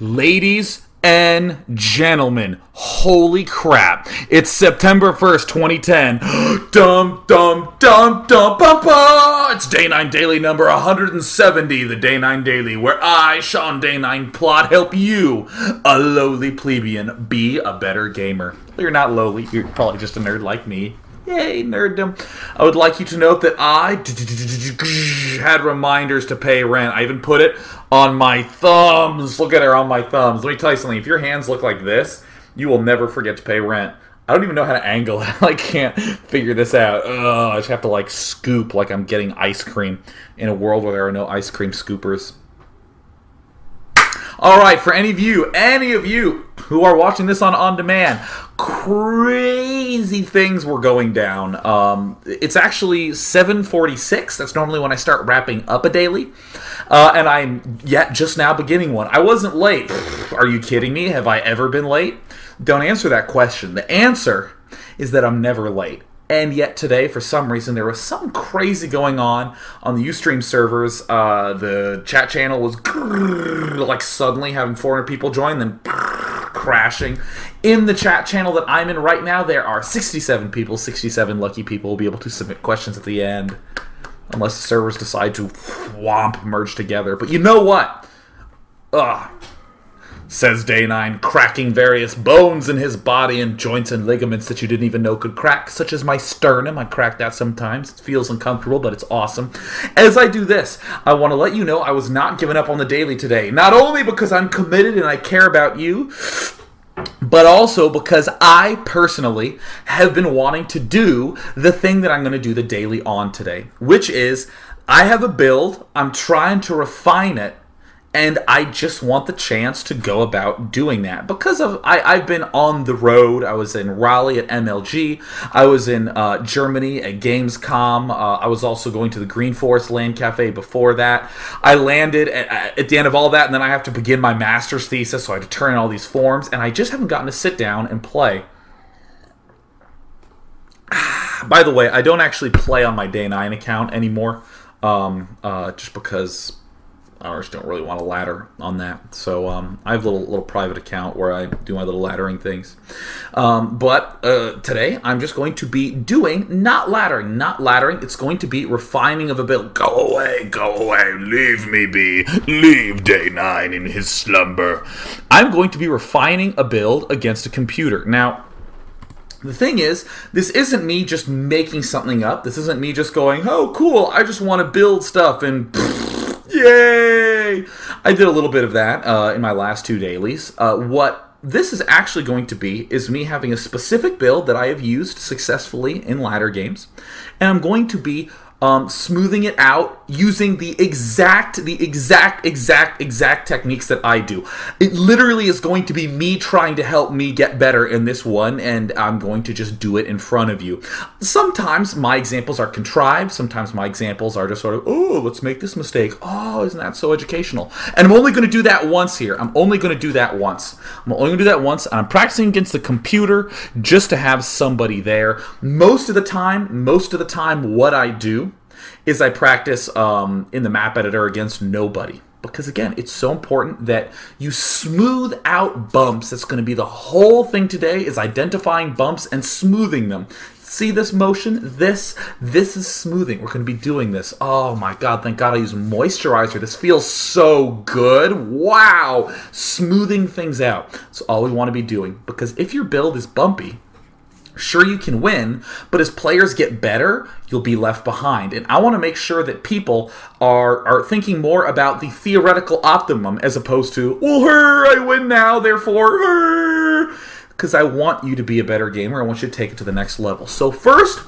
Ladies and gentlemen, holy crap. It's September 1st, 2010. Dum, dum, dum, dum, bum, bum. It's Day 9 Daily number 170, the Day 9 Daily, where I, Sean Day 9 Plot, help you, a lowly plebeian, be a better gamer. You're not lowly, you're probably just a nerd like me. Yay, nerddom. I would like you to note that I had reminders to pay rent. I even put it on my thumbs. Look at her on my thumbs. Let me tell you something. If your hands look like this, you will never forget to pay rent. I don't even know how to angle it. I can't figure this out. I just have to like scoop like I'm getting ice cream in a world where there are no ice cream scoopers. Alright, for any of you who are watching this on demand, crazy things were going down. It's actually 7:46. That's normally when I start wrapping up a daily. And I'm just now beginning one. I wasn't late. Are you kidding me? Have I ever been late? Don't answer that question. The answer is that I'm never late. And yet today, for some reason, there was something crazy going on the Ustream servers. The chat channel was like suddenly having 400 people join, then crashing. In the chat channel that I'm in right now, there are 67 people. 67 lucky people will be able to submit questions at the end. Unless the servers decide to merge together. But you know what? Says Day 9, cracking various bones in his body and joints and ligaments that you didn't even know could crack, such as my sternum. I crack that sometimes. It feels uncomfortable, but it's awesome. As I do this, I want to let you know I was not giving up on the daily today. Not only because I'm committed and I care about you, but also because I personally have been wanting to do the thing that I'm going to do the daily on today, which is I have a build, I'm trying to refine it, and I just want the chance to go about doing that. Because I've been on the road. I was in Raleigh at MLG. I was in Germany at Gamescom. I was also going to the Green Forest LAN Cafe before that. I landed at the end of all that, and then I have to begin my master's thesis, so I had to turn in all these forms, and I just haven't gotten to sit down and play. By the way, I don't actually play on my Day 9 account anymore, just because I just don't really want to ladder on that. So I have a little private account where I do my little laddering things. But today I'm just going to be doing not laddering. It's going to be refining of a build. Go away, leave me be. Leave Day 9 in his slumber. I'm going to be refining a build against a computer. Now, the thing is, this isn't me just making something up. This isn't me just going, oh, cool, I just want to build stuff and yay! I did a little bit of that in my last two dailies. What this is actually going to be is me having a specific build that I have used successfully in ladder games, and I'm going to be smoothing it out using the exact techniques that I do. It literally is going to be me trying to help me get better in this one, and I'm going to just do it in front of you. Sometimes my examples are contrived. Sometimes my examples are just sort of, oh, let's make this mistake. Oh, isn't that so educational? And I'm only going to do that once here. I'm only going to do that once, and I'm practicing against the computer just to have somebody there. Most of the time, what I do is I practice in the map editor against nobody. Because again, it's so important that you smooth out bumps. That's going to be the whole thing today, is identifying bumps and smoothing them. See this motion? This is smoothing. We're going to be doing this. Oh my god, thank god I use moisturizer. This feels so good. Wow! Smoothing things out. That's all we want to be doing. Because if your build is bumpy, sure, you can win, but as players get better, you'll be left behind. And I want to make sure that people are thinking more about the theoretical optimum as opposed to, well, I win now, therefore, because I want you to be a better gamer. I want you to take it to the next level. So first,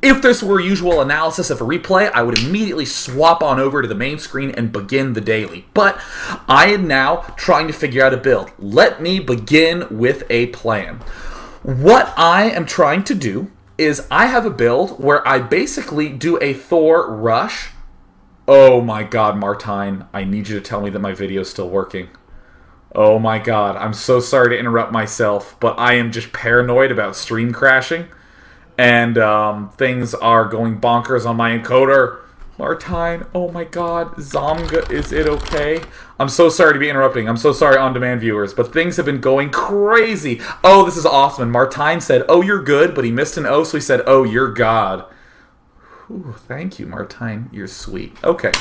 if this were usual analysis of a replay, I would immediately swap on over to the main screen and begin the daily. But I am now trying to figure out a build. Let me begin with a plan. What I am trying to do is I have a build where I basically do a Thor rush. Oh my god, Martine, I need you to tell me that my video is still working. Oh my god, I'm so sorry to interrupt myself, but I am just paranoid about stream crashing. And things are going bonkers on my encoder. Martine, oh my god, Zomga, is it okay? I'm so sorry to be interrupting. I'm so sorry, on-demand viewers, but things have been going crazy. Oh, this is awesome. And Martine said, oh, you're good, but he missed an O, so he said, oh, you're God. Ooh, thank you, Martine. You're sweet. Okay,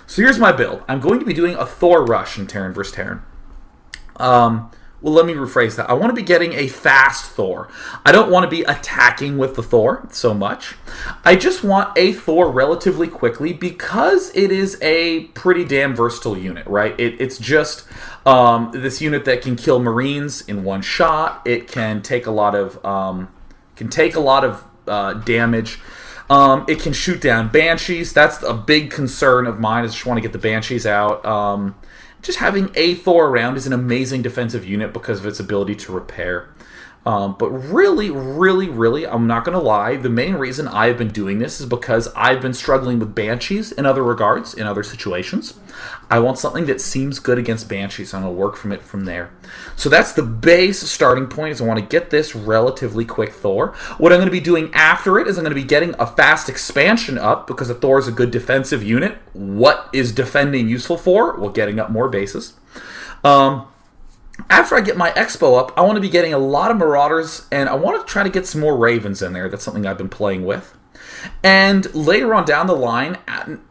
so here's my build. I'm going to be doing a Thor rush in Terran vs. Terran. Well, let me rephrase that. I want to be getting a fast Thor. I don't want to be attacking with the Thor so much. I just want a Thor relatively quickly because it is a pretty damn versatile unit, right? It's just this unit that can kill Marines in one shot. It can take a lot of damage. It can shoot down Banshees. That's a big concern of mine. I just want to get the Banshees out. Just having a Thor around is an amazing defensive unit because of its ability to repair. But really, I'm not going to lie, the main reason I've been doing this is because I've been struggling with Banshees in other regards, in other situations. I want something that seems good against Banshees. I'm going to work from it from there. So that's the base starting point, is I want to get this relatively quick Thor. What I'm going to be doing after it is I'm going to be getting a fast expansion up because a Thor is a good defensive unit. What is defending useful for? Well, getting up more bases. After I get my Expo up, I want to be getting a lot of Marauders, and I want to try to get some more Ravens in there. That's something I've been playing with. And later on down the line,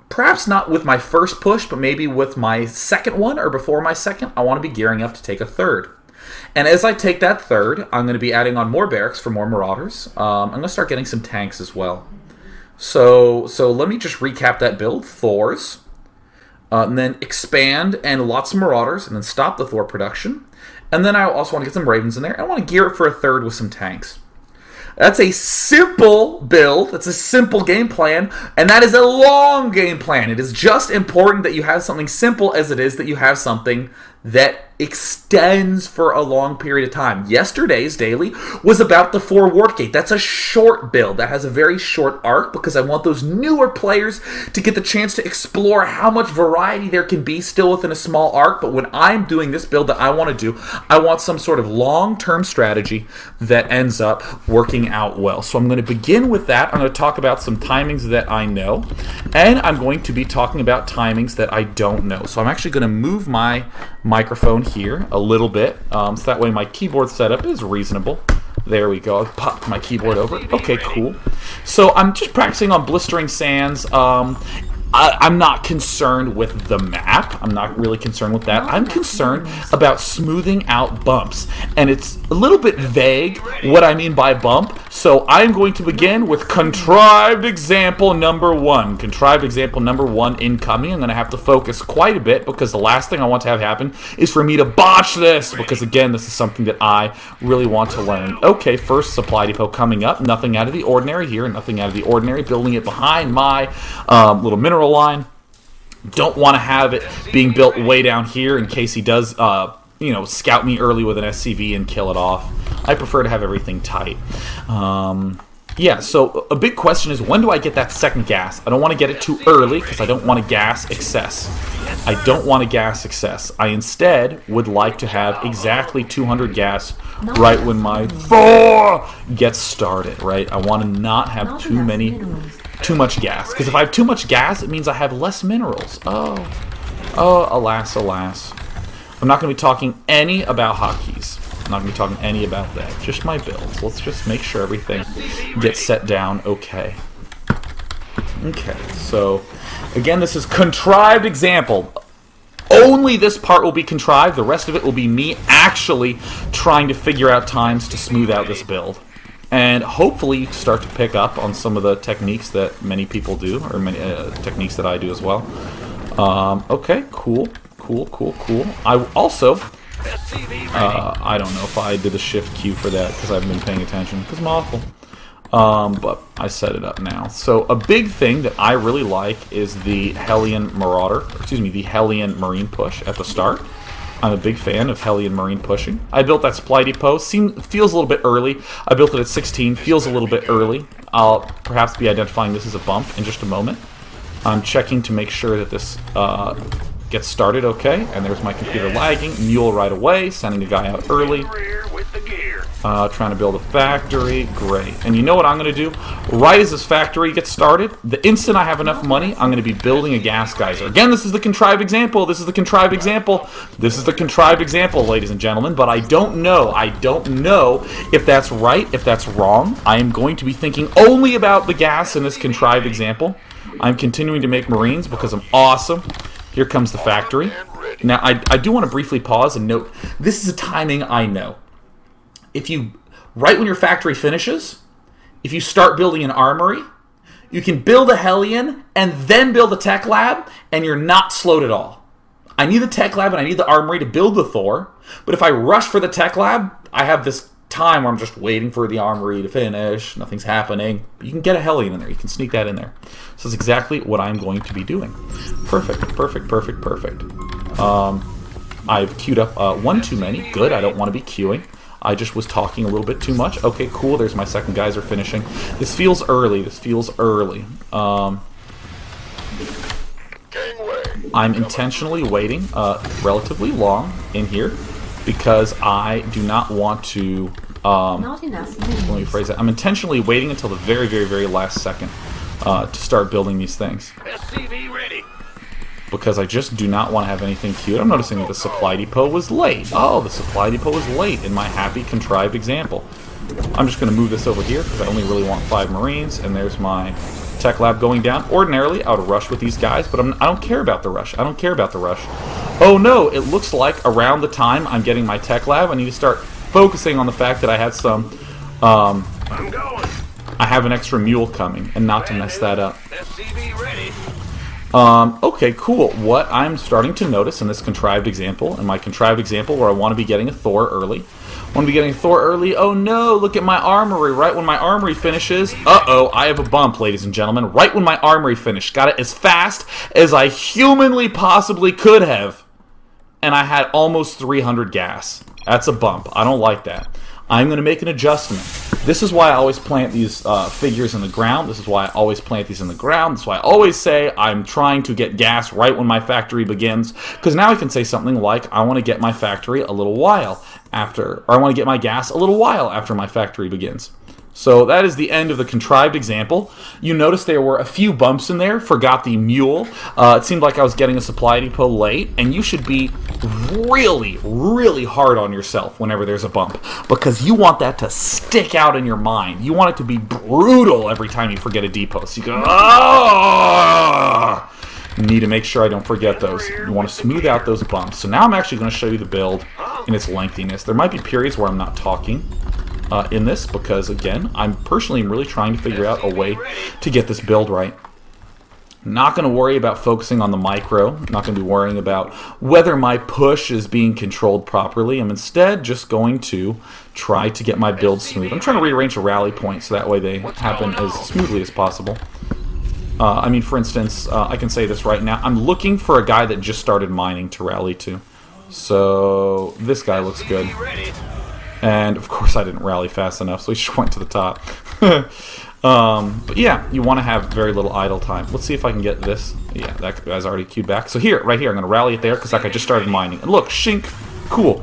perhaps not with my first push, but maybe with my second one or before my second, I want to be gearing up to take a third. And as I take that third, I'm going to be adding on more barracks for more Marauders. I'm going to start getting some tanks as well. So let me just recap that build. Thors. And then expand and lots of Marauders, and then stop the Thor production. And then I also want to get some Ravens in there. I want to gear it for a third with some tanks. That's a simple build. That's a simple game plan. And that is a long game plan. It is just important that you have something simple as it is that you have something that extends for a long period of time. Yesterday's daily was about the 4 Ward Gate. That's a short build. That has a very short arc because I want those newer players to get the chance to explore how much variety there can be still within a small arc. But when I'm doing this build that I want to do, I want some sort of long-term strategy that ends up working out well. So I'm going to begin with that. I'm going to talk about some timings that I know, and I'm going to be talking about timings that I don't know. So I'm actually going to move my microphone here a little bit, so that way my keyboard setup is reasonable. There we go. I've popped my keyboard over. Okay, cool. So I'm just practicing on Blistering Sands. I'm not concerned with the map. I'm not really concerned with that. I'm concerned about smoothing out bumps. And it's a little bit vague what I mean by bump. So I'm going to begin with contrived example number 1. Contrived example number 1 incoming. I'm going to have to focus quite a bit because the last thing I want to have happen is for me to botch this. Because again, this is something that I really want to learn. Okay, first supply depot coming up. Nothing out of the ordinary here. Nothing out of the ordinary. Building it behind my little mineral line. Don't want to have it being built way down here in case he does, scout me early with an SCV and kill it off. I prefer to have everything tight. Yeah, so a big question is, when do I get that second gas? I don't want to get it too early because I don't want to gas excess. I don't want to gas excess. I instead would like to have exactly 200 gas right when my Thor gets started, right? I want to not have too much gas, because if I have too much gas, it means I have less minerals. Oh, alas. I'm not going to be talking any about hotkeys. I'm not going to be talking any about that. Just my builds. Let's just make sure everything gets set down okay. Okay, so again, this is contrived example. Only this part will be contrived. The rest of it will be me actually trying to figure out times to smooth out this build. And hopefully you start to pick up on some of the techniques that many people do, or many techniques that I do as well. Okay, cool. I also, I don't know if I did a shift Q for that because I haven't been paying attention because I'm awful. But I set it up now. So a big thing that I really like is the Hellion Marauder, the Hellion Marine push at the start. I'm a big fan of Hellion Marine pushing. I built that supply depot. Feels a little bit early. I built it at 16. Feels a little bit early. I'll perhaps be identifying this as a bump in just a moment. I'm checking to make sure that this gets started okay. And there's my computer lagging. Mule right away, sending a guy out early. Trying to build a factory. Great. And you know what I'm going to do? Right as this factory gets started, the instant I have enough money, I'm going to be building a gas geyser. Again, this is the contrived example. This is the contrived example. This is the contrived example, ladies and gentlemen. But I don't know. I don't know if that's right, if that's wrong. I am going to be thinking only about the gas in this contrived example. I'm continuing to make Marines because I'm awesome. Here comes the factory. Now, I do want to briefly pause and note, this is a timing I know. If you, right when your factory finishes, if you start building an armory, you can build a Hellion and then build a tech lab, and you're not slowed at all. I need the tech lab and I need the armory to build the Thor, but if I rush for the tech lab, I have this time where I'm just waiting for the armory to finish, nothing's happening. But you can get a Hellion in there, you can sneak that in there. So that's exactly what I'm going to be doing. Perfect, perfect, perfect, perfect. I've queued up one too many. Good, I don't want to be queuing. I just was talking a little bit too much. Okay, cool. There's my second geyser finishing. This feels early. This feels early. I'm intentionally waiting relatively long in here because I do not want to... Not enough. Let me phrase that. I'm intentionally waiting until the very, very, very last second to start building these things. SCV ready. Because I just do not want to have anything queued. I'm noticing that the supply depot was late. Oh, the supply depot was late in my happy contrived example. I'm just going to move this over here because I only really want 5 Marines, and there's my tech lab going down. Ordinarily, I would rush with these guys, but I don't care about the rush. I don't care about the rush. Oh no, it looks like around the time I'm getting my tech lab, I need to start focusing on the fact that I had some... I'm going. I have an extra mule coming, and not to mess that up. SCV ready. Okay, cool. What I'm starting to notice in this contrived example, in my contrived example where I want to be getting a Thor early, oh no, look at my armory. Right when my armory finishes, uh-oh, I have a bump, ladies and gentlemen. Right when my armory finished. Got it as fast as I humanly possibly could have. And I had almost 300 gas. That's a bump. I don't like that. I'm going to make an adjustment. This is why I always plant these figures in the ground. This is why I always plant these in the ground. This is why I always say I'm trying to get gas right when my factory begins. Because now I can say something like, I want to get my factory a little while after, or I want to get my gas a little while after my factory begins. So that is the end of the contrived example. You notice there were a few bumps in there. Forgot the mule. It seemed like I was getting a supply depot late, and you should be really, really hard on yourself whenever there's a bump, because you want that to stick out in your mind. You want it to be brutal every time you forget a depot. So you go, ah! You need to make sure I don't forget those. You want to smooth out those bumps. So now I'm actually going to show you the build in its lengthiness. There might be periods where I'm not talking in this because, again, I'm personally really trying to figure out a way to get this build right. Not going to worry about focusing on the micro. Not going to be worrying about whether my push is being controlled properly. I'm instead just going to try to get my build smooth. I'm trying to rearrange the rally points so that way they happen as smoothly as possible. I mean, for instance, I can say this right now. I'm looking for a guy that just started mining to rally to. So this guy looks good. And, of course, I didn't rally fast enough, so he just went to the top. But, yeah, you want to have very little idle time. Let's see if I can get this. Yeah, that guy's already queued back. So here, right here, I'm going to rally it there because like I just started mining. And look, shink. Cool.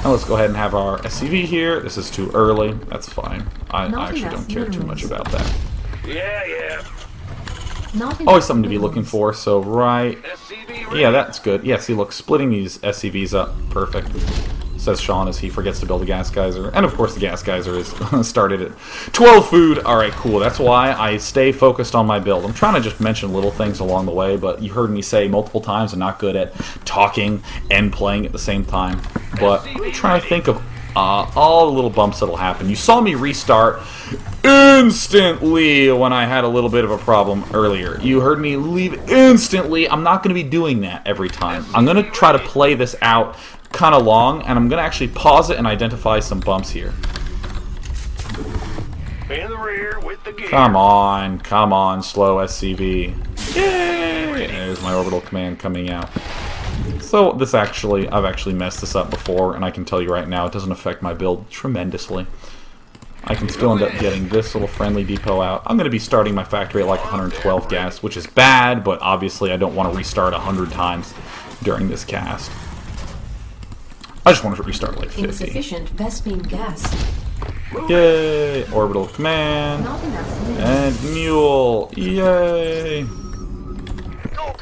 Now let's go ahead and have our SCV here. This is too early. That's fine. I actually don't care too much about that. Yeah. Always something to be looking for, so right... Yeah, that's good. Yeah, see, look, splitting these SCVs up. Perfect. Says Sean as he forgets to build a gas geyser. And of course the gas geyser is started at 12 food. Alright, cool. That's why I stay focused on my build. I'm trying to just mention little things along the way, but you heard me say multiple times I'm not good at talking and playing at the same time. But I'm trying to think of all the little bumps that'll happen. You saw me restart instantly when I had a little bit of a problem earlier. You heard me leave instantly. I'm not going to be doing that every time. I'm going to try to play this out kind of long, and I'm going to actually pause it and identify some bumps here. In the rear with the gear. Come on, slow SCV. Yay! There's my orbital command coming out. So this actually, I've actually messed this up before, and I can tell you right now, it doesn't affect my build tremendously. I can still end up getting this little friendly depot out. I'm going to be starting my factory at like 112 gas, which is bad, but obviously I don't want to restart 100 times during this cast. I just want to restart like 50. Insufficient Vespine gas. Yay! Orbital command. Not enough room. And mule. Yay!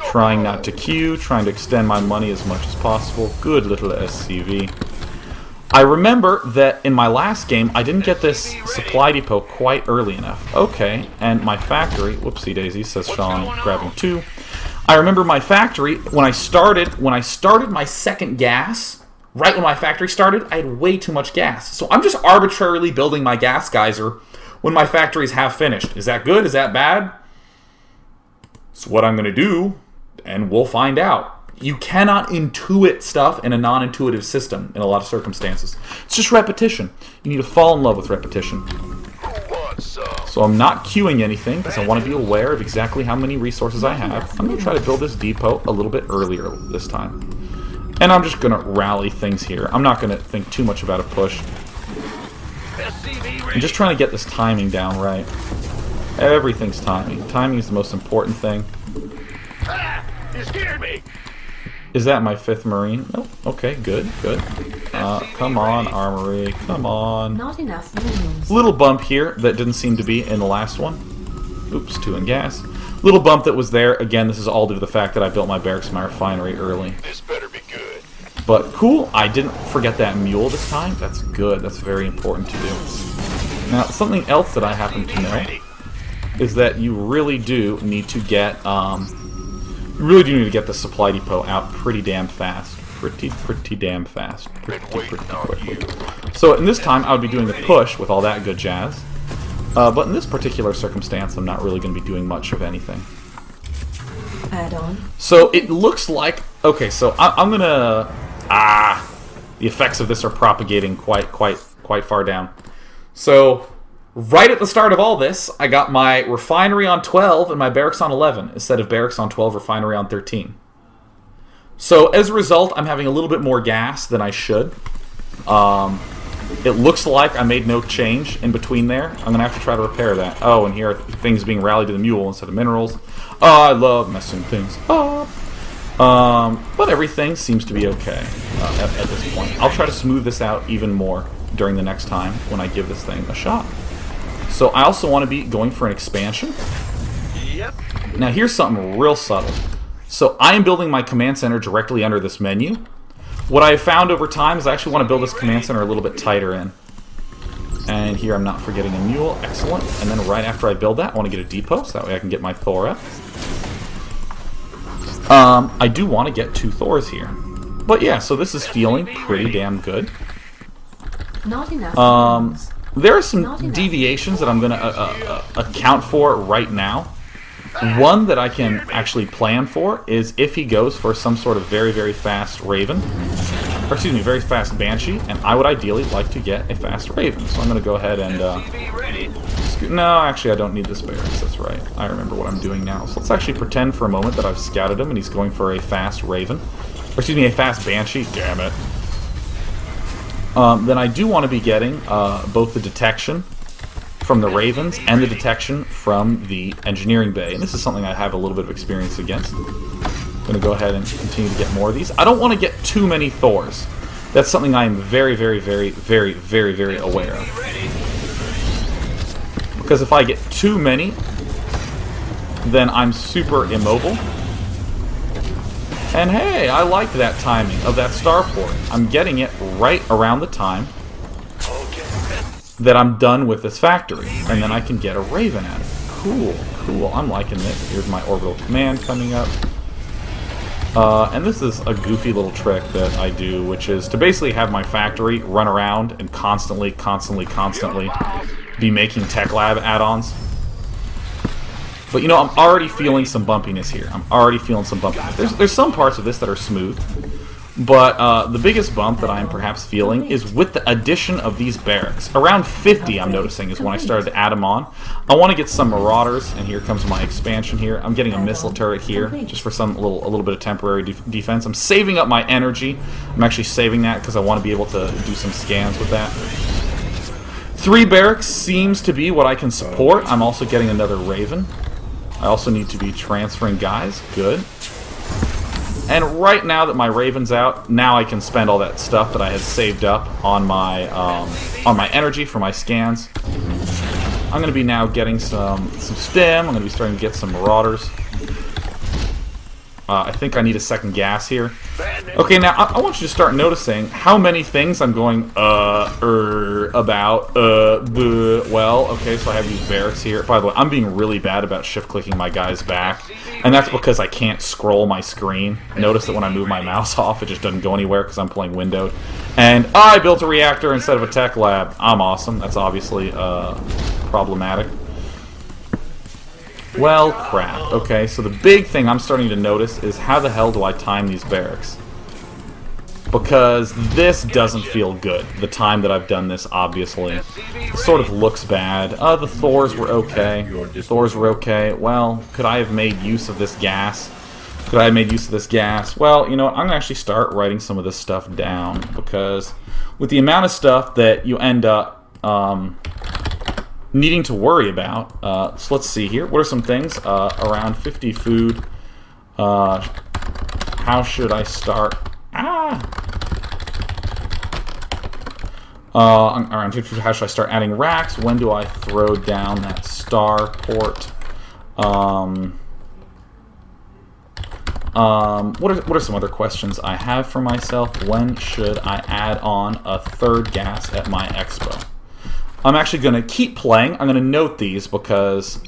Trying not to queue, trying to extend my money as much as possible. Good little SCV. I remember that in my last game, I didn't get this supply depot quite early enough. Okay, and my factory, whoopsie daisy, says Sean, grabbing 2. I remember my factory, when I started my second gas, right when my factory started, I had way too much gas. So I'm just arbitrarily building my gas geyser when my factory's half finished. Is that good? Is that bad? It's what I'm going to do, and we'll find out. You cannot intuit stuff in a non-intuitive system in a lot of circumstances. It's just repetition. You need to fall in love with repetition. So I'm not queuing anything because I want to be aware of exactly how many resources I have. I'm going to try to build this depot a little bit earlier this time. And I'm just going to rally things here. I'm not going to think too much about a push. I'm just trying to get this timing down right. Everything's timing. Timing is the most important thing. You scared me. Is that my 5th Marine? Oh, okay, good, good. Come on, Armory, come on. Not enough rooms. Little bump here that didn't seem to be in the last one. Oops, 2 in gas. Little bump that was there. Again, this is all due to the fact that I built my barracks and my refinery early. This better be good. But cool, I didn't forget that mule this time. That's good, that's very important to do. Now, something else that I happen to know is that you really do need to get, the supply depot out pretty damn fast. Pretty damn fast. Pretty quickly. So in this time, I would be doing the push with all that good jazz. But in this particular circumstance, I'm not really going to be doing much of anything. Add on. So it looks like... Okay, so I'm going to... the effects of this are propagating quite far down. So... right at the start of all this, I got my refinery on 12 and my barracks on 11, instead of barracks on 12, refinery on 13. So as a result, I'm having a little bit more gas than I should. It looks like I made no change in between there. I'm going to have to try to repair that. Oh, and here are things being rallied to the mule instead of minerals. Oh, I love messing things up. But everything seems to be okay at this point. I'll try to smooth this out even more during the next time when I give this thing a shot. So I also want to be going for an expansion. Yep. Now here's something real subtle. So I am building my command center directly under this menu. What I have found over time is I actually want to build this command center a little bit tighter in. And here I'm not forgetting a mule. Excellent. And then right after I build that, I want to get a depot, so that way I can get my Thor up. I do want to get 2 Thors here. But yeah, so this is feeling pretty damn good. Not enough rooms. There are some deviations that I'm going to account for right now. One that I can actually plan for is if he goes for some sort of very, very fast Raven. Or excuse me, very fast Banshee. And I would ideally like to get a fast Raven. So I'm going to go ahead and... no, actually I don't need this barracks, that's right. I remember what I'm doing now. So let's actually pretend for a moment that I've scouted him and he's going for a fast Raven. Or excuse me, a fast Banshee. Damn it. Then I do want to be getting both the detection from the Ravens and the detection from the engineering bay. And this is something I have a little bit of experience against. I'm going to go ahead and continue to get more of these. I don't want to get too many Thors. That's something I am very, very, very, very, very, very aware of. Because if I get too many, then I'm super immobile. And hey, I like that timing of that starport. I'm getting it right around the time that I'm done with this factory. And then I can get a Raven at it. Cool, cool. I'm liking it. Here's my orbital command coming up. And this is a goofy little trick that I do, which is to basically have my factory run around and constantly be making tech lab add-ons. But you know, I'm already feeling some bumpiness here. There's some parts of this that are smooth. But the biggest bump that I'm perhaps feeling is with the addition of these barracks. Around 50, I'm noticing, is when I started to add them on. I want to get some Marauders, and here comes my expansion here. I'm getting a missile turret here, just for some a little bit of temporary defense. I'm saving up my energy. I'm actually saving that because I want to be able to do some scans with that. 3 barracks seems to be what I can support. I'm also getting another Raven. I also need to be transferring guys. Good. And right now that my Raven's out, now I can spend all that stuff that I had saved up on my energy for my scans. I'm going to be now getting some stim. I'm going to be starting to get some marauders. I think I need a second gas here. Okay, now I want you to start noticing how many things I'm going, about, well, okay, so I have these barracks here. By the way, I'm being really bad about shift-clicking my guys back, and that's because I can't scroll my screen. Notice that when I move my mouse off, it just doesn't go anywhere because I'm playing windowed. And I built a reactor instead of a tech lab. I'm awesome. That's obviously, problematic. Well, crap. Okay, so the big thing I'm starting to notice is how the hell do I time these barracks? Because this doesn't feel good. The time that I've done this, obviously. It sort of looks bad. The Thors were okay. Thors were okay. Well, could I have made use of this gas? Could I have made use of this gas? Well, you know what? I'm going to actually start writing some of this stuff down. Because with the amount of stuff that you end up needing to worry about. So let's see here. What are some things? Around 50 food. How should I start? Around 50 food. How should I start adding racks? When do I throw down that starport? What are some other questions I have for myself? When should I add on a third gas at my expo? I'm actually going to keep playing. I'm going to note these because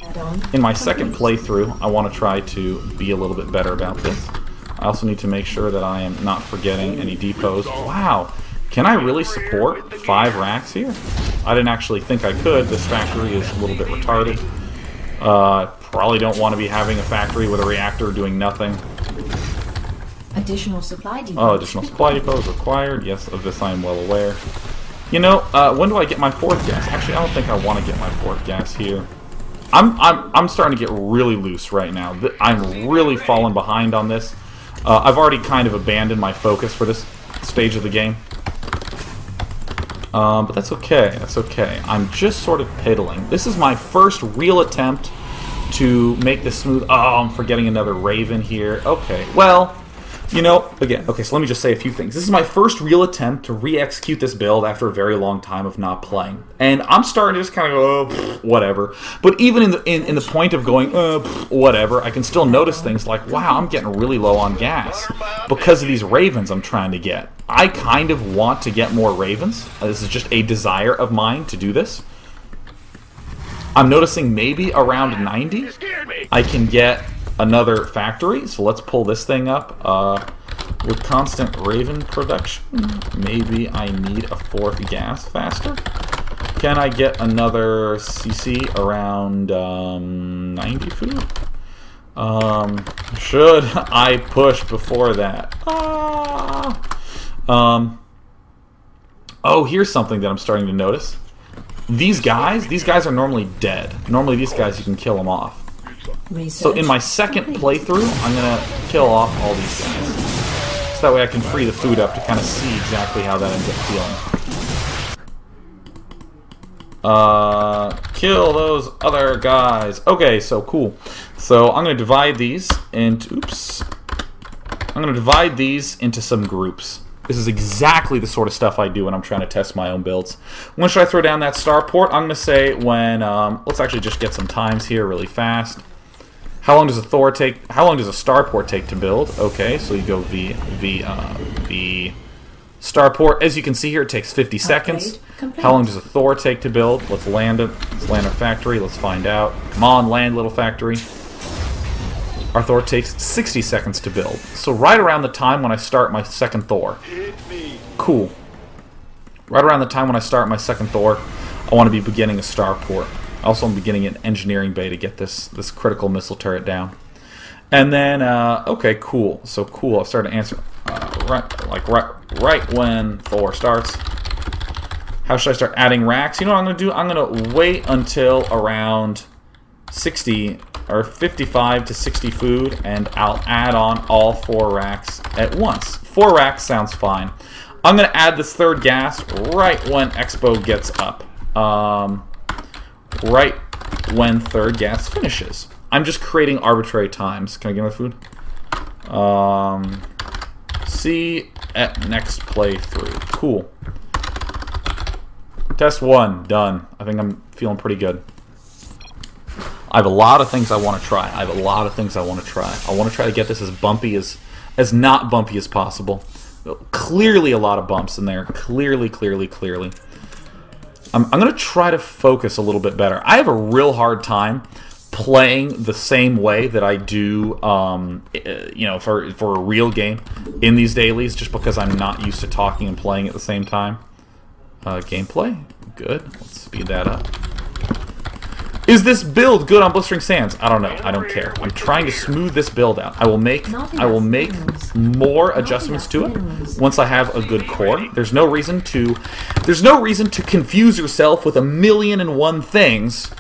in my second playthrough, I want to try to be a little bit better about this. I also need to make sure that I am not forgetting any depots. Wow, can I really support 5 racks here? I didn't actually think I could. This factory is a little bit retarded. Probably don't want to be having a factory with a reactor doing nothing. Additional supply depots. Oh, additional supply depots required. Yes, of this I am well aware. You know, when do I get my 4th gas? Actually, I don't think I want to get my 4th gas here. I'm starting to get really loose right now. I'm really falling behind on this. I've already kind of abandoned my focus for this stage of the game. But that's okay. That's okay. I'm just sort of piddling. This is my first real attempt to make this smooth. Oh, I'm forgetting another Raven here. Okay, well, you know, again, okay, so let me just say a few things. This is my first real attempt to re-execute this build after a very long time of not playing. And I'm starting to just kind of go, oh, whatever. But even in the point of going, whatever, I can still notice things like, wow, I'm getting really low on gas because of these Ravens I'm trying to get. I kind of want to get more Ravens. This is just a desire of mine to do this. I'm noticing maybe around 90 I can get another factory, so let's pull this thing up. With constant Raven production, maybe I need a 4th gas faster. Can I get another CC around 90 food? Should I push before that? Oh, here's something that I'm starting to notice. These guys are normally dead. Normally these guys, you can kill them off. So in my second playthrough, I'm going to kill off all these guys. So that way I can free the food up to kind of see exactly how that ends up feeling. Kill those other guys. Okay, so cool. So I'm going to divide these into... Oops. I'm going to divide these into some groups. This is exactly the sort of stuff I do when I'm trying to test my own builds. When should I throw down that starport? I'm going to say when... let's actually just get some times here really fast. How long does a Thor take? How long does a starport take to build? Okay, so you go V starport. As you can see here, it takes 50 seconds. How long does a Thor take to build? Let's land it. Let's land our factory. Let's find out. Come on, land, little factory. Our Thor takes 60 seconds to build. So right around the time when I start my second Thor. Cool. Right around the time when I start my second Thor, I want to be beginning a starport. Also, I'm beginning an engineering bay to get this critical missile turret down. And then, okay, cool. So cool. I'll start to answer right when Thor starts. How should I start adding racks? You know what I'm going to do? I'm going to wait until around 60 or 55 to 60 food, and I'll add on all 4 racks at once. 4 racks sounds fine. I'm going to add this 3rd gas right when Expo gets up. Right when 3rd gas finishes. I'm just creating arbitrary times. Can I get my food? See at next playthrough. Cool. Test 1, done. I think I'm feeling pretty good. I have a lot of things I want to try. I want to try to get this as bumpy as not bumpy as possible. Clearly a lot of bumps in there. Clearly. I'm going to try to focus a little bit better. I have a real hard time playing the same way that I do, you know, for a real game in these dailies, just because I'm not used to talking and playing at the same time. Gameplay? Good. Let's speed that up. Is this build good on Blistering Sands? I don't know. I don't care. I'm trying to smooth this build out. I will make more adjustments to it once I have a good core. There's no reason to confuse yourself with 1,000,001 things.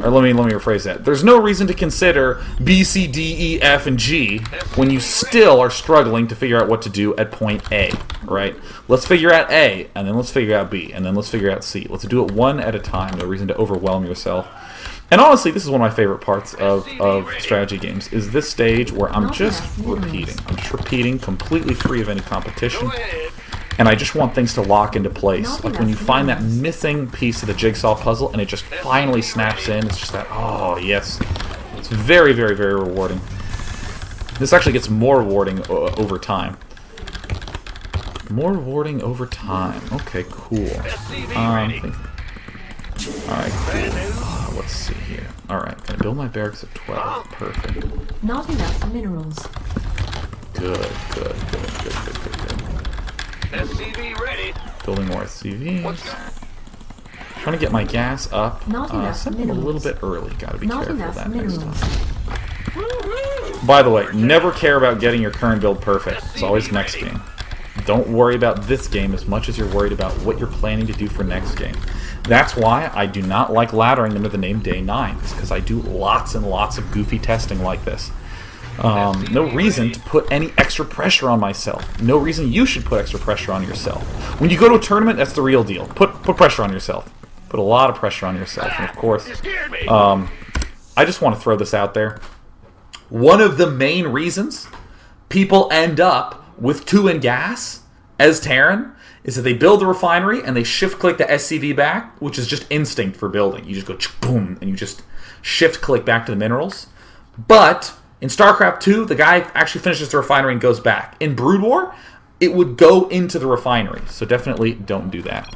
Or let me rephrase that. There's no reason to consider B, C, D, E, F, and G when you still are struggling to figure out what to do at point A, right? Let's figure out A, and then let's figure out B, and then let's figure out C. Let's do it one at a time. No reason to overwhelm yourself. And honestly, this is one of my favorite parts of strategy games, is this stage where I'm just repeating. I'm just repeating, completely free of any competition. And I just want things to lock into place. Like when you find that missing piece of the jigsaw puzzle and it just finally snaps in, it's just that, oh, yes. It's very, very, very rewarding. This actually gets more rewarding over time. More rewarding over time. Okay, cool. Alright, cool. Let's see here. Alright, gonna build my barracks at 12. Perfect. Not enough minerals. Good. SCV ready. Building more SCVs. Trying to get my gas up. Set them a little bit early. Gotta be careful of that next time. By the way, never care about getting your current build perfect. It's always next game. Don't worry about this game as much as you're worried about what you're planning to do for next game. That's why I do not like laddering under the name Day 9. It's because I do lots and lots of goofy testing like this. No reason to put any extra pressure on myself. No reason you should put extra pressure on yourself. When you go to a tournament, that's the real deal. Put pressure on yourself. Put a lot of pressure on yourself. And of course, I just want to throw this out there. One of the main reasons people end up with 2 in gas as Terran is that they build the refinery and they shift-click the SCV back, which is just instinct for building. You just go boom, and you just shift-click back to the minerals. But in StarCraft 2, the guy actually finishes the refinery and goes back. In Brood War, it would go into the refinery. So definitely don't do that.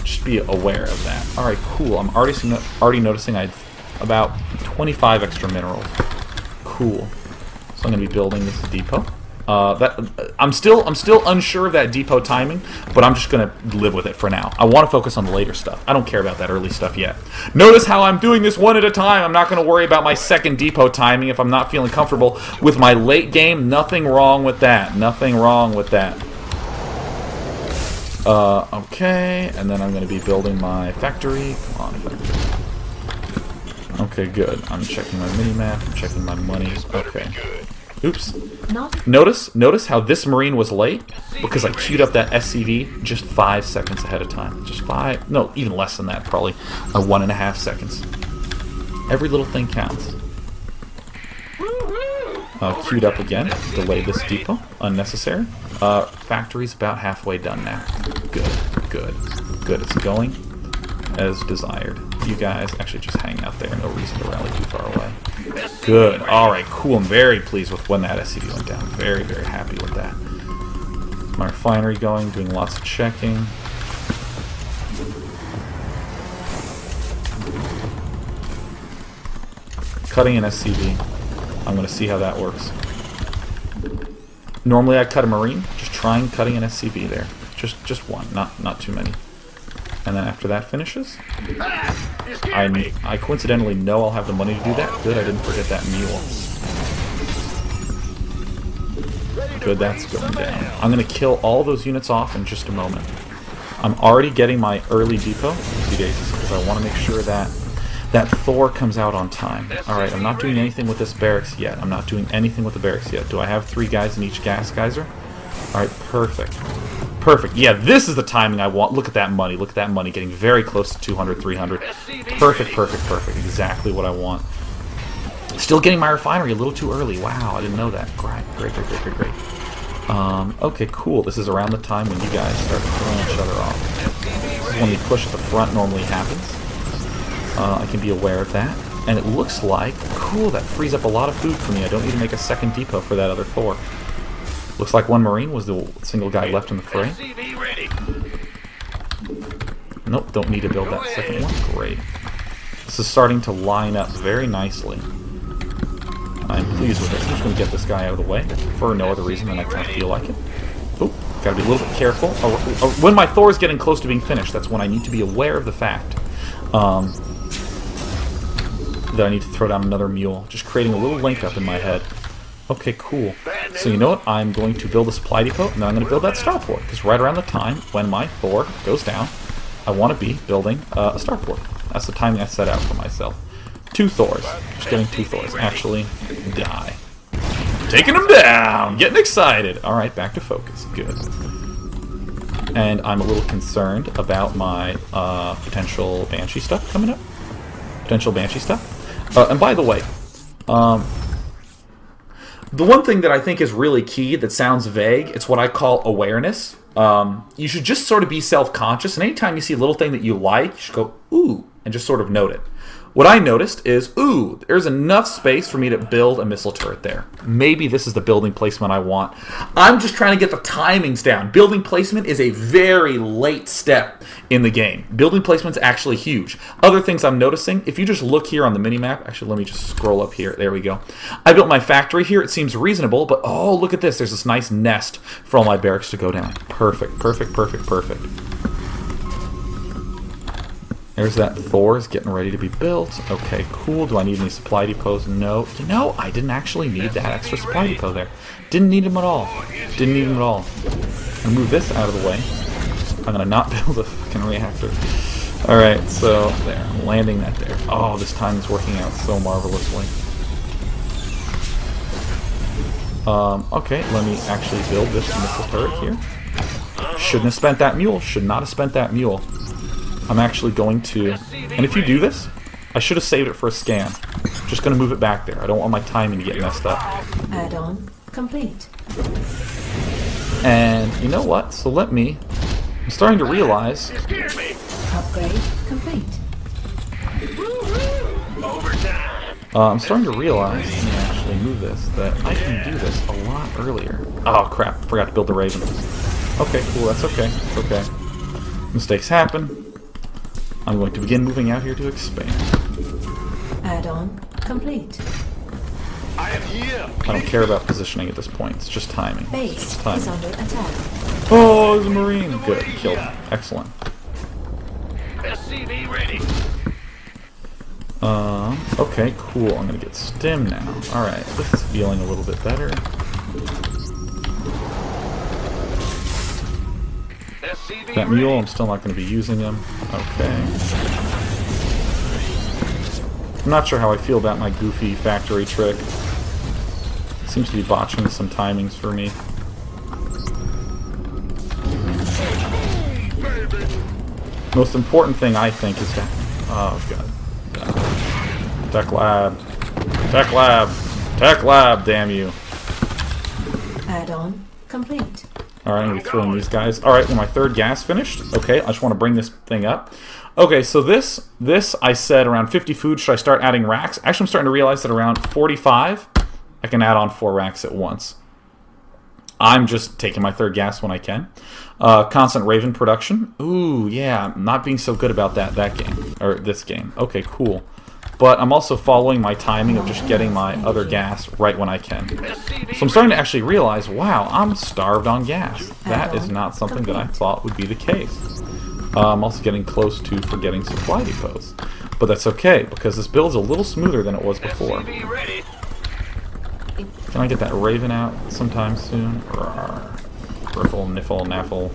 Just be aware of that. Alright, cool. I'm already noticing I have about 25 extra minerals. Cool. So I'm going to be building this depot. I'm still unsure of that depot timing, but I'm just going to live with it for now. I want to focus on the later stuff. I don't care about that early stuff yet. Notice how I'm doing this one at a time. I'm not going to worry about my second depot timing if I'm not feeling comfortable with my late game. Nothing wrong with that. Nothing wrong with that. Okay, and then I'm going to be building my factory. Come on, factory. Okay, good. I'm checking my mini-map. I'm checking my money. Okay. Oops. Notice how this Marine was late? Because I queued up that SCV just 5 seconds ahead of time. Just 5, no, even less than that, probably 1.5 seconds. Every little thing counts. Queued up again. Delayed this depot. Unnecessary. Factory's about halfway done now. Good. It's going as desired. You guys actually just hang out there. No reason to rally too far away. Good. Alright, cool. I'm very pleased with when that SCV went down. Very, very happy with that. My refinery going, doing lots of checking. Cutting an SCV. I'm going to see how that works. Normally I cut a Marine. Just trying cutting an SCV there. Just one, not too many. And then after that finishes, I coincidentally know I'll have the money to do that. Good, I didn't forget that mule. Good, that's going down. I'm going to kill all those units off in just a moment. I'm already getting my early depot, because I want to make sure that Thor comes out on time. Alright, I'm not doing anything with this barracks yet. I'm not doing anything with the barracks yet. Do I have 3 guys in each gas geyser? Alright, perfect. Perfect. Yeah, this is the timing I want. Look at that money. Look at that money getting very close to 200, 300. Perfect. Exactly what I want. Still getting my refinery a little too early. Wow, I didn't know that. Great, great, great, great, great, great. Okay, cool. This is around the time when you guys start throwing each other off. This is when the push at the front normally happens. I can be aware of that. And it looks like, cool, that frees up a lot of food for me. I don't need to make a second depot for that other Thor. Looks like one Marine was the single guy left in the fray. Nope, don't need to build that second one. Great. This is starting to line up very nicely. I'm pleased with this. I'm just going to get this guy out of the way for no other reason than I kind of feel like it. Oh, gotta be a little bit careful. When my Thor is getting close to being finished, that's when I need to be aware of the fact that I need to throw down another mule. Just creating a little link up in my head. Okay, cool. So you know what? I'm going to build a supply depot, and then I'm going to build that starport. Because right around the time when my Thor goes down, I want to be building a starport. That's the timing I set out for myself. 2 Thors. Just getting 2 Thors. Actually, die. Taking them down! Getting excited! Alright, back to focus. Good. And I'm a little concerned about my potential Banshee stuff coming up. Potential Banshee stuff. And by the way, the one thing that I think is really key that sounds vague, it's what I call awareness. You should just sort of be self-conscious, and anytime you see a little thing that you like, you should go, ooh, and just sort of note it. What I noticed is, ooh, there's enough space for me to build a missile turret there. Maybe this is the building placement I want. I'm just trying to get the timings down. Building placement is a very late step in the game. Building placement's actually huge. Other things I'm noticing, if you just look here on the minimap, actually let me just scroll up here. There we go. I built my factory here. It seems reasonable, but oh, look at this. There's this nice nest for all my barracks to go down. Perfect, perfect, perfect, perfect. There's that Thor's getting ready to be built. Okay, cool. Do I need any supply depots? No. You know, I didn't actually need that extra supply depot there. Didn't need them at all. Didn't need them at all. I'm gonna move this out of the way. I'm gonna not build a fucking reactor. Alright, so there. I'm landing that there. Oh, this time is working out so marvelously. Okay, let me actually build this missile turret here. Shouldn't have spent that mule. Should not have spent that mule. I'm actually going to, and if you do this, I should have saved it for a scan. Just going to move it back there. I don't want my timing to get messed up. Add-on complete. And you know what? So let me, I'm starting to realize. Upgrade complete. I'm starting to realize, let me actually move this, that I can do this a lot earlier. Oh crap, forgot to build the Raven. Okay, cool, that's okay, it's okay. Mistakes happen. I'm going to begin moving out here to expand. Add-on complete. I am here. I don't care about positioning at this point. It's just timing. Base It's just timing. is under attack. Oh, there's a Marine. Good. Killed him. Excellent. SCV ready. Okay, cool. I'm going to get stim now. Alright, this is feeling a little bit better. That mule, I'm still not going to be using him. Okay. I'm not sure how I feel about my goofy factory trick. Seems to be botching some timings for me. Most important thing I think is that... Oh, God. Tech lab. Tech lab. Tech lab, damn you. Add-on complete. Alright, I'm going to be throwing these guys. Alright, well, my third gas finished. Okay, I just want to bring this thing up. Okay, so this I said around 50 food. Should I start adding racks? Actually, I'm starting to realize that around 45, I can add on 4 racks at once. I'm just taking my third gas when I can. Constant Raven production. Ooh, yeah, I'm not being so good about that game. Or this game. Okay, cool. But I'm also following my timing of just getting my other gas right when I can. So I'm starting to actually realize, wow, I'm starved on gas. That is not something that I thought would be the case. I'm also getting close to forgetting supply depots. But that's okay, because this build's a little smoother than it was before. Can I get that Raven out sometime soon? Riffle, niffle, naffle.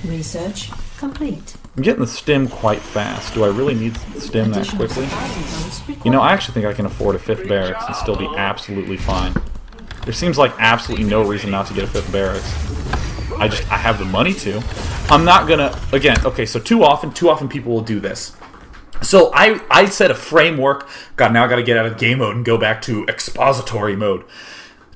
Research complete. I'm getting the stim quite fast. Do I really need the stim that quickly? You know, I actually think I can afford a 5th barracks and still be absolutely fine. There seems like absolutely no reason not to get a 5th barracks. I have the money to. I'm not gonna, again, okay, so too often people will do this. So I set a framework. God, now I got to get out of game mode and go back to expository mode.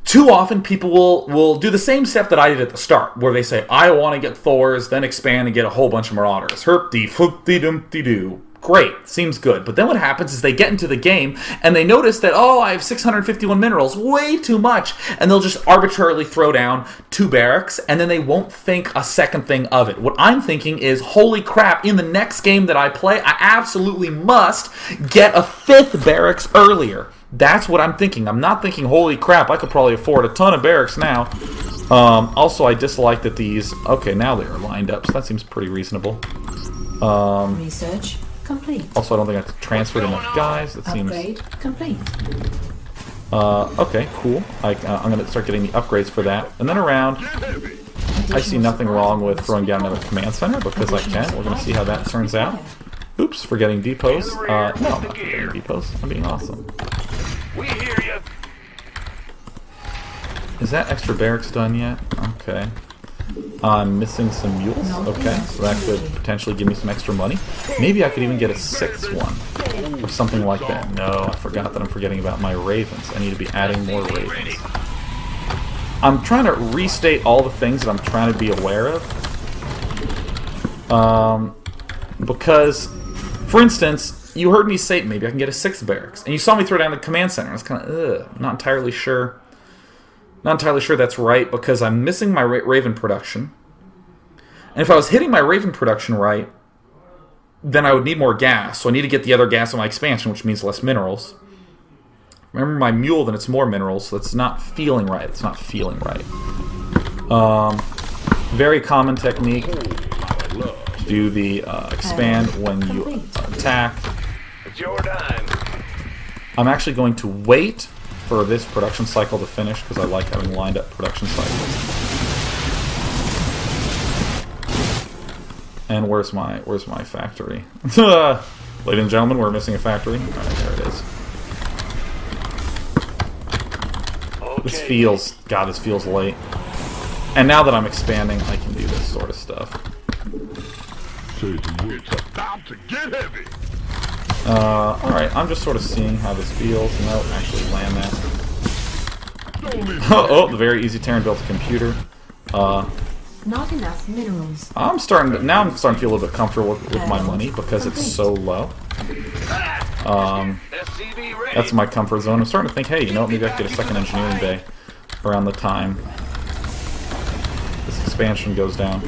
Too often, people will do the same step that I did at the start, where they say, I want to get Thors, then expand and get a whole bunch of Marauders. Herp-de-floop-de-dum-de-doo. Great, seems good. But then what happens is they get into the game, and they notice that, I have 651 minerals, way too much. And they'll just arbitrarily throw down 2 barracks, and then they won't think a second thing of it. What I'm thinking is, holy crap, in the next game that I play, I absolutely must get a 5th barracks earlier. That's what I'm thinking. I'm not thinking, holy crap, I could probably afford a ton of barracks now. Also, I dislike that these... Okay, now they are lined up, so that seems pretty reasonable. Research complete. Also, I don't think I transferred enough guys. That seems... Upgrade complete. Okay, cool. I'm going to start getting the upgrades for that. And then around, I see nothing wrong with throwing down another command center, because I can. We're going to see how that turns out. Oops, forgetting depots. No, I'm not forgetting depots. I'm being awesome. We hear you. Is that extra barracks done yet? Okay. I'm missing some mules. Okay, so that could potentially give me some extra money. Maybe I could even get a 6th one. Or something like that. No, I forgot that I'm forgetting about my ravens. I need to be adding more ravens. I'm trying to restate all the things that I'm trying to be aware of. Because, for instance, you heard me say maybe I can get a 6th barracks. And you saw me throw down the command center. I was kind of, not entirely sure. Not entirely sure that's right, because I'm missing my Raven production. And if I was hitting my Raven production right, then I would need more gas. So I need to get the other gas on my expansion, which means less minerals. Remember my mule, then it's more minerals, so it's not feeling right. It's not feeling right. Very common technique to do the expand when you attack. It's your dime. I'm actually going to wait for this production cycle to finish, because I like having lined up production cycles. And where's my factory? Ladies and gentlemen, we're missing a factory. Alright, there it is. Okay. This feels late. And now that I'm expanding, I can do this sort of stuff. It's about to get heavy. Alright, I'm just sort of seeing how this feels. No, actually land that. Oh, the very easy Terran built a computer. Not enough minerals. I'm starting to feel a little bit comfortable with my money, because it's so low. SCV ready. That's my comfort zone. I'm starting to think, hey, you know what, maybe I could get a 2nd engineering bay around the time this expansion goes down.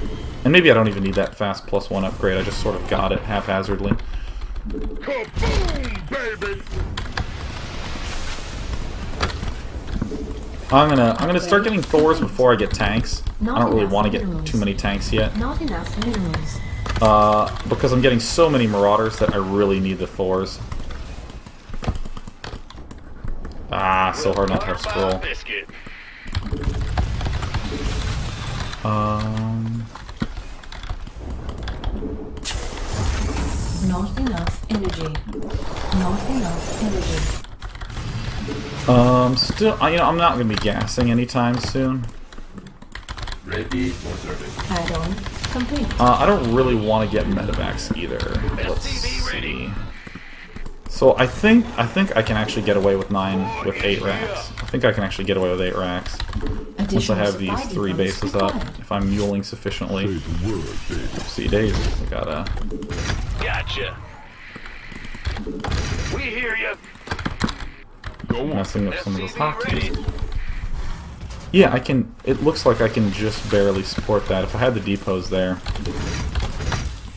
And maybe I don't even need that fast +1 upgrade, I just sort of got it haphazardly. Kaboom, baby. I'm gonna start getting Thors before I get tanks. I don't really want to get too many tanks yet. Not enough minerals. Because I'm getting so many Marauders that I really need the Thors. So hard not to have scroll. Biscuit. Not enough energy. Not enough energy. Still, I'm not gonna be gassing anytime soon. Ready for service. Add-on complete. I don't really want to get medevacs either. Let's see. So I think I can actually get away with 8 racks. I think I can actually get away with 8 racks once I have these 3 bases up. If I'm muling sufficiently. See, daisies. I gotta. Gotcha. We hear you. Messing up some of those hotkeys. Yeah, I can. It looks like I can just barely support that if I had the depots there.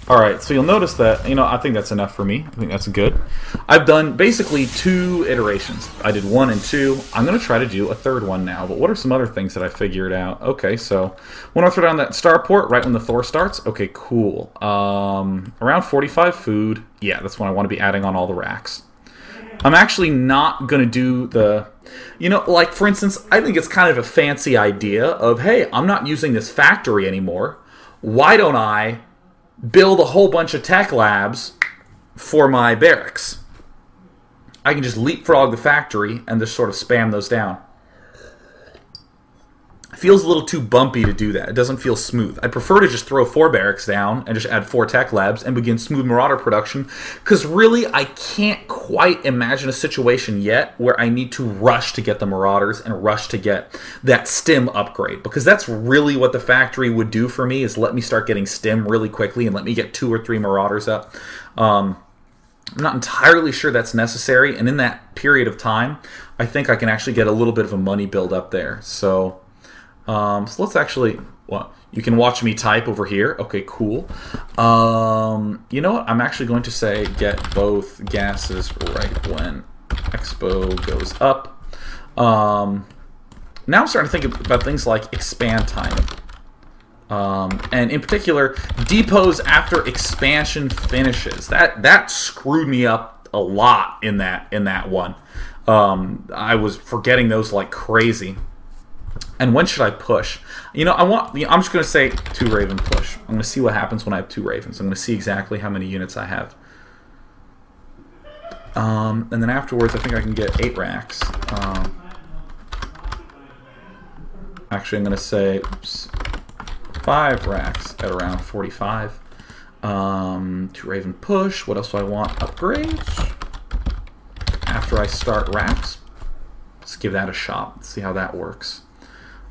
Alright, so you'll notice that, I think that's enough for me. I think that's good. I've done basically 2 iterations. I did 1 and 2. I'm going to try to do a 3rd one now, but what are some other things that I figured out? Okay, so when I throw down that starport right when the Thor starts, okay, cool. Around 45 food. Yeah, that's when I want to be adding on all the racks. I'm actually not going to do the... like, for instance, I think it's kind of a fancy idea of, hey, I'm not using this factory anymore. Why don't I build a whole bunch of tech labs for my barracks? I can just leapfrog the factory and just sort of spam those down. feels a little too bumpy to do that. It doesn't feel smooth. I prefer to just throw 4 barracks down and just add 4 tech labs and begin smooth Marauder production, because really I can't quite imagine a situation yet where I need to rush to get the Marauders and rush to get that stim upgrade, because that's really what the factory would do for me, is let me start getting stim really quickly and let me get 2 or 3 Marauders up. I'm not entirely sure that's necessary, and in that period of time I think I can actually get a little bit of a money build up there. So let's actually, well, you can watch me type over here. Okay, cool. You know what? I'm actually going to say get both gases right when Expo goes up. Now I'm starting to think about things like expand timing. And in particular, depots after expansion finishes. That screwed me up a lot in that one. I was forgetting those like crazy. And when should I push? You know, I'm just going to say 2 Raven push. I'm going to see what happens when I have 2 Ravens. I'm going to see exactly how many units I have. And then afterwards, I think I can get 8 racks. Actually, I'm going to say 5 racks at around 45. 2 Raven push. What else do I want? Upgrades. After I start racks, let's give that a shot. Let's see how that works.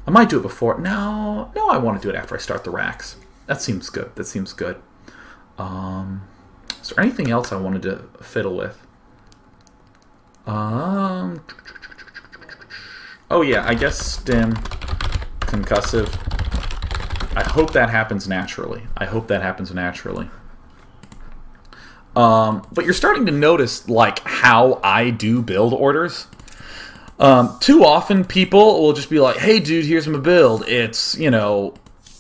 I might do it before. No, I want to do it after I start the racks. That seems good. Is there anything else I wanted to fiddle with? Oh yeah, I guess stim, concussive. I hope that happens naturally. But you're starting to notice like how I do build orders. Too often people will just be like, hey dude, here's my build. It's,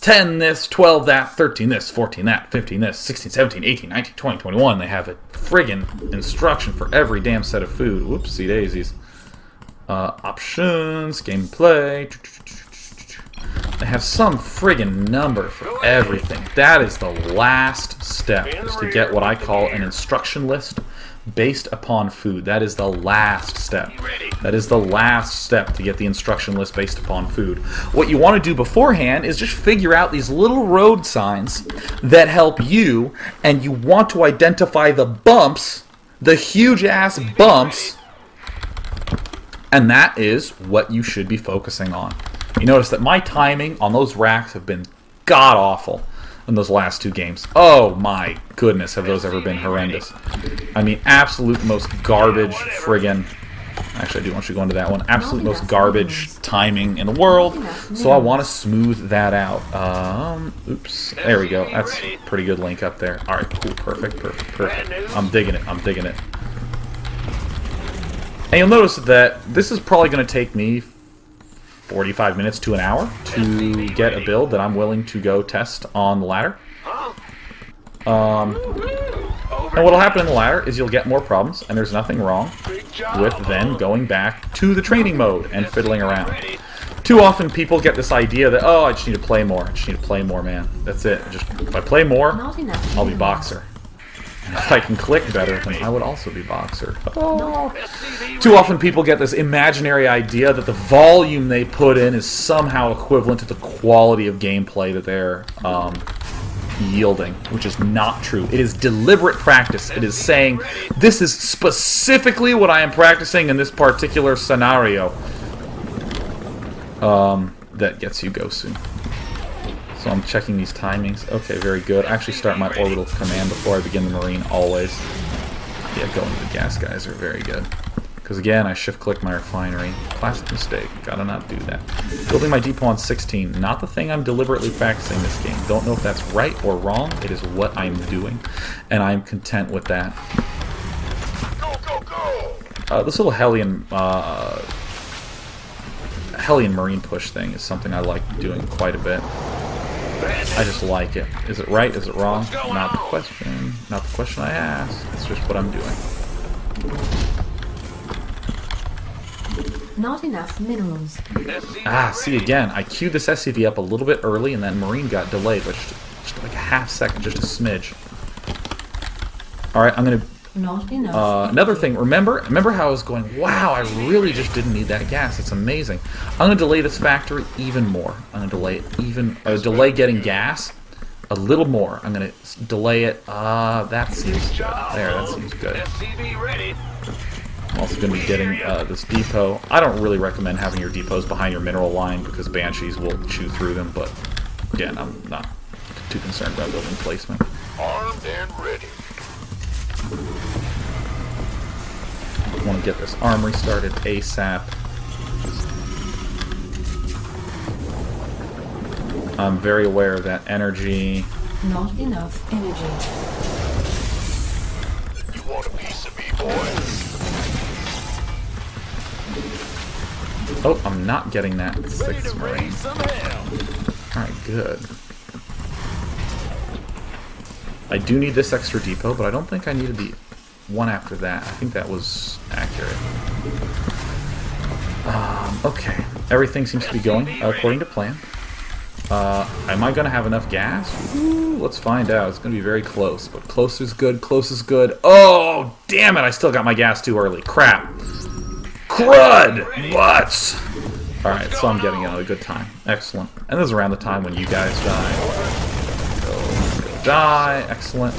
10 this, 12 that, 13 this, 14 that, 15 this, 16, 17, 18, 19, 20, 21. They have a friggin' instruction for every damn set of food. Whoopsie daisies. Options, gameplay. They have some friggin' number for everything. That is the last step, is to get what I call an instruction list based upon food. That is the last step. To get the instruction list based upon food. What you want to do beforehand is just figure out these little road signs that help you, and you want to identify the bumps, the huge ass bumps, and that is what you should be focusing on. You notice that my timing on those racks have been god-awful in those last 2 games. Oh my goodness, have those ever been horrendous. I mean, absolute most garbage friggin'... Actually, I do want you to go into that one. Absolute most garbage timing in the world. So I want to smooth that out. Oops. There we go. That's a pretty good link up there. Alright, cool. Perfect. I'm digging it. And you'll notice that this is probably going to take me 45 minutes to an hour to get a build that I'm willing to go test on the ladder. And what'll happen in the ladder is you'll get more problems, and there's nothing wrong with then going back to the training mode and fiddling around. Too often people get this idea that, oh, I just need to play more. Man. That's it. If I play more, I'll be boxer. And if I can click better, then I would also be boxer. Oh. Too often people get this imaginary idea that the volume they put in is somehow equivalent to the quality of gameplay that they're yielding, which is not true. It is deliberate practice. It is saying, this is specifically what I am practicing in this particular scenario. That gets you Gosu. So I'm checking these timings. Okay, very good. I actually start my orbital command before I begin the Marine, always. Yeah, going to the gas guys are very good. Because again, I shift-click my refinery. Classic mistake. Gotta not do that. Building my depot on 16. Not the thing I'm deliberately practicing this game. Don't know if that's right or wrong. It is what I'm doing. And I'm content with that. This little Hellion Marine push thing is something I like doing quite a bit. I just like it. Is it right? Is it wrong? Not the question. Not the question I asked. It's just what I'm doing. Not enough minerals. Ah, see again. I queued this SCV up a little bit early, and then Marine got delayed, but just like a half second, just a smidge. All right, I'm gonna Not enough. Another thing, remember how I was going, wow, I really just didn't need that gas. It's amazing. I'm going to delay this factory even more. I'm going to delay getting gas a little more. I'm going to delay it. That seems good. There, that seems good. SCV ready. I'm also going to be getting this depot. I don't really recommend having your depots behind your mineral line because banshees will chew through them, but again, I'm not too concerned about building placement. Armed and ready. I want to get this armory started ASAP. I'm very aware of that energy. Not enough energy. You want a piece of me, boy? Oh, I'm not getting that Ready 6th to Marine. raise some hell. Alright, good. I do need this extra depot, but I don't think I needed the one after that. I think that was accurate. Okay. Everything seems to be going according to plan. Am I going to have enough gas? Ooh, let's find out. It's going to be very close, but close is good, close is good. Oh, damn it, I still got my gas too early. Crap. Crud! What? Alright, so I'm getting out a good time. Excellent. And this is around the time when you guys die. Go die. Excellent.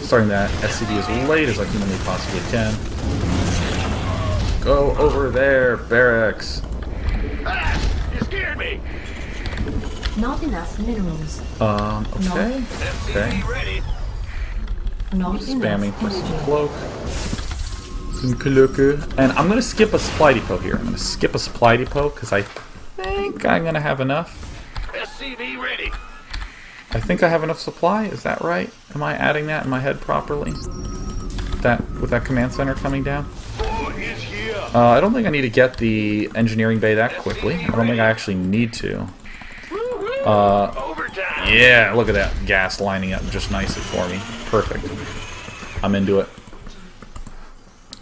Starting that SCV as late as I humanly possibly can. Go over there, barracks. Ah, you scared me. Not enough minerals. Okay. Okay. SCV ready. Not Spamming enough for some energy. cloak. Some cloak. And I'm going to skip a supply depot here. I'm going to skip a supply depot because I think I'm going to have enough. SCV ready. I think I have enough supply. Is that right? Am I adding that in my head properly? That with that command center coming down? Boy is here. I don't think I need to get the engineering bay that quickly. I don't think I actually need to. Overtime. Yeah, look at that gas lining up just nicely for me. Perfect. I'm into it.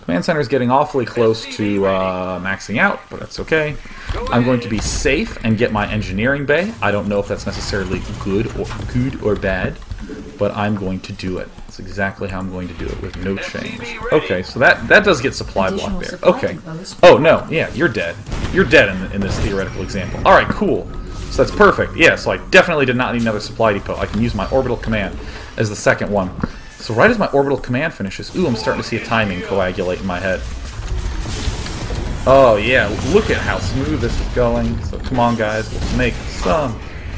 Command center is getting awfully close to maxing out, but that's okay. I'm going to be safe and get my engineering bay. I don't know if that's necessarily good or bad, but I'm going to do it. That's exactly how I'm going to do it with no change. Okay, so that does get supply block there. Okay. Oh no, yeah, you're dead. You're dead in this theoretical example. All right, cool. So that's perfect. Yeah, so I definitely did not need another supply depot. I can use my orbital command as the second one. So right as my orbital command finishes, ooh, I'm starting to see a timing coagulate in my head. Oh yeah, look at how smooth this is going. So come on guys, let's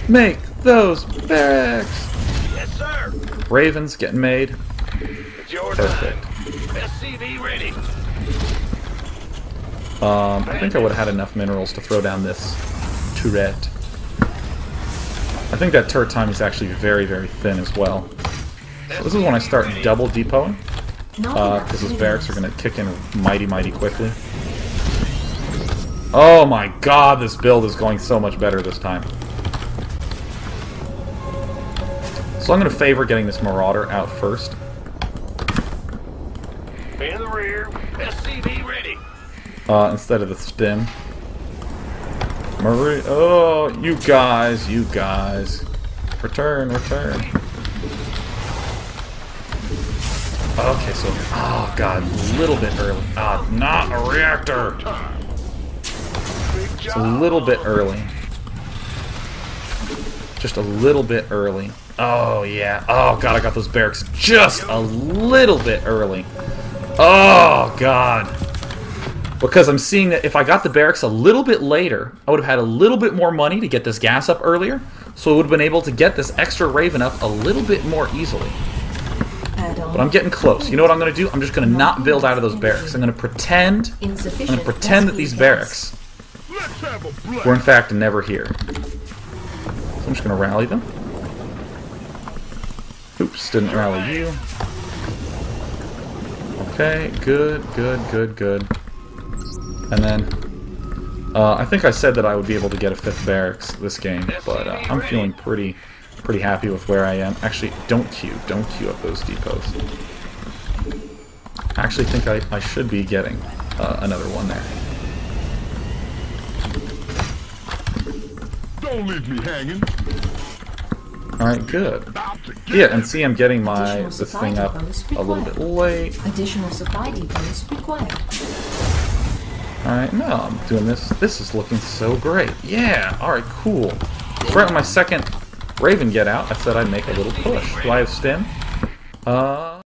make those barracks. Yes, sir. Ravens getting made. It's your Perfect. time. SCV ready. I think I would have had enough minerals to throw down this turret. I think that turret time is actually very, very thin as well. So this is when I start double depoting, because those barracks are going to kick in mighty, mighty quickly. Oh my god, this build is going so much better this time. So I'm going to favor getting this Marauder out first. In the rear. SCV ready. Instead of the stim. Marie, oh, you guys. Return. Okay, so, oh god, a little bit early. Not a reactor! It's a little bit early. Just a little bit early. Oh, yeah. Oh, god, I got those barracks just a little bit early. Oh, god. Because I'm seeing that if I got the barracks a little bit later, I would have had a little bit more money to get this gas up earlier, so I would have been able to get this extra Raven up a little bit more easily. But I'm getting close. You know what I'm going to do? I'm just going to not build out of those barracks. I'm going to pretend that these barracks were in fact never here. So I'm just going to rally them. Oops, didn't rally you. Okay, good. And then, I think I said that I would be able to get a 5th barracks this game, but I'm feeling pretty happy with where I am. Actually, don't queue up those depots. I actually think I should be getting another one there. Don't leave me hanging. Alright, good. Yeah, and see, I'm getting this thing up a little bit late. Additional supply depots required. Alright, no, I'm doing this. This is looking so great. Yeah, alright, cool. Right when my second Raven get out, I said I'd make a little push. Do I have stim?